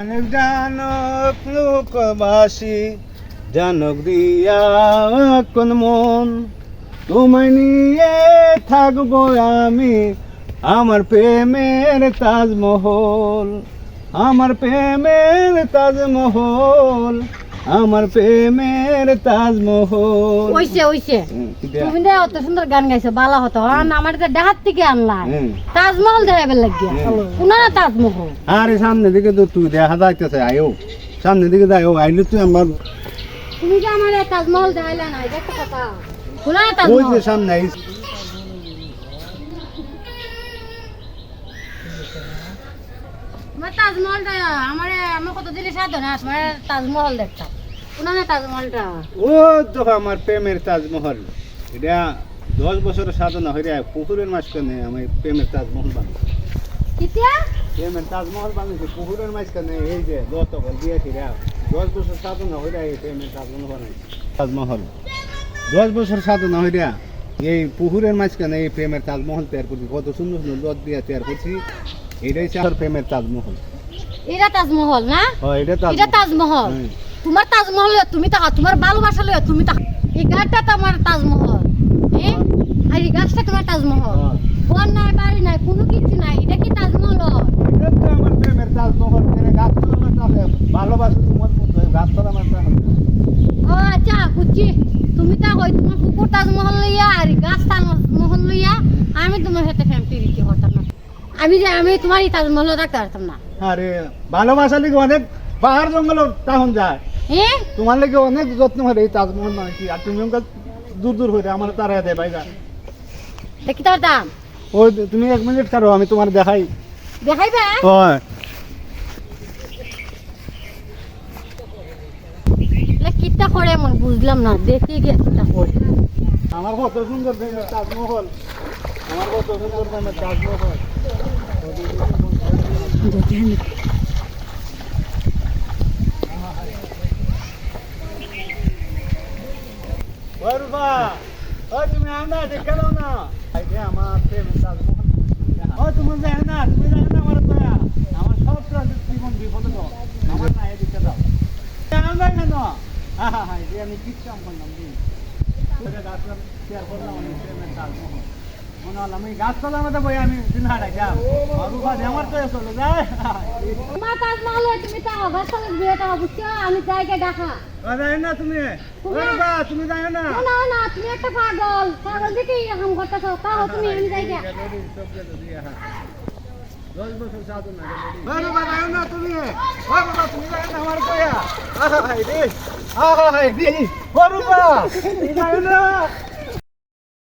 অনেক জানক লোকবাসী জানক দিয়া কোন মন তোমায় নিয়ে থাকবো আমি আমার প্রেমের তাজমহল আমার প্রেমের তাজমহল আমার প্রেমের তাজমহল ওইছে ওইছে তুমি না অত সুন্দর গান গাইছো বালা হতো আমার তো ডাহাত থেকে আনলা তাজমহল দেখাইবার লাগিয়া কোন না তাজমহল আরে সামনে দিকে তো তুই দেখা যাইতেছে আয়ো সামনে দিকে যাইও আইলে তুই আমার তুমি যে আমার তাজমহল দেখাইলা না এটা একটা কথা কোন না ওই তাজমহল যে সামনে আইস আমার তাজমহলটা আমার কত দিলে সাধ না আমার তাজমহল দেখতাম কোন না তাজমহলটা ও তো আমার প্রেমের তাজমহল এটা 10 বছরের সাধনা হইয়া পুকুরের মাঝখানে আমি প্রেমের তাজমহল বানাই কিতিয়া প্রেমের তাজমহল বানাইছি পুকুরের মাঝখানে এই যে যতগুলো দিয়েছি 10 বছর সাধনা হইয়া এই প্রেমের তাজমহল বানাইছি তাজমহল 10 বছর সাধনা হইয়া এই পুকুরের মাঝখানে এই প্রেমের তাজমহল তৈরি করছি কত সুন্দর সুন্দর রথ দিয়ে তৈরি করছি এটাই আমার প্রেমের তাজমহল এটা তাজমহল না এটা এটা তাজমহল তোমার তাজমহল তুমি তো তোমার ভালোবাসা লয় তুমি তো এই গাছটা তোমার তাজমহল হ্যাঁ আর এই গাছটা তোমার তাজমহল বন নাই বাড়ি নাই কোনো কিছু নাই এটা কি তাজমহল এটা তো আমার প্রেমের তাজমহল এর গাছতলা আমার তাজমহল ভালোবাসা তোমার মধ্যে গাছতলা আমার তাজমহল ও আচ্ছা বুঝছি তুমি তো কই তোমার পুকুর তাজমহল লইয়া আর এই গাছ তাজমহল লইয়া আমি তোমার সাথে ফ্যামিলি রীতি করতাম না আমি তোমার এই তাজমহল রাখতে পারতাম না আরে ভালোবাসা লিগে অনেক পাহাড় জঙ্গল তখন যায় হ্যাঁ তোমার লাগে অনেক যত্ন করে এই তাজমহল বানাইছি আর তুমি আমাকে দূর দূর হইরে আমার তারা দেয় ভাইগা দেখি তার দাম ও তুমি 1 মিনিট কারো আমি তোমার দেখাই দেখাইবে হয় কিতা করে এমন বুঝলাম না দেখি গিয়ে কিতা করে আমার কত সুন্দর তাজমহল আমার কত সুন্দর তাজমহল বরবা ও তুমি আনা দেখে দাও না আইডে আমার প্রেমের তাজমহল ও তুমি জানো না আমার দয়া আমার সব জীবন বিপদে দাও আমার না দেখে দাও আমরা কেন হ্যাঁ হ্যাঁ এটা আমি কিচ্ছু করলাম দিন গাছটা শেয়ার করলাম আমি প্রেমের তাজমহল মনে হল আমি গাছতলার মধ্যে বই আমি দিন হারাই যাও রূপা আমার তো চলে যায় মা তাজমহল তুমি তো গাছতলা বিয়ে তো বুঝছো আমি যাইকে দেখা যাই না তুমি রূপা তুমি যাই না না না তুমি একটা পাগল দেখে এরকম করতেছো তাও তুমি আমি যাইকে 10 বছর সাধু না রূপা যাই না তুমি রূপা তুমি যাই না আমার কয়া আহা হাই রে ও রূপা তুমি যাই না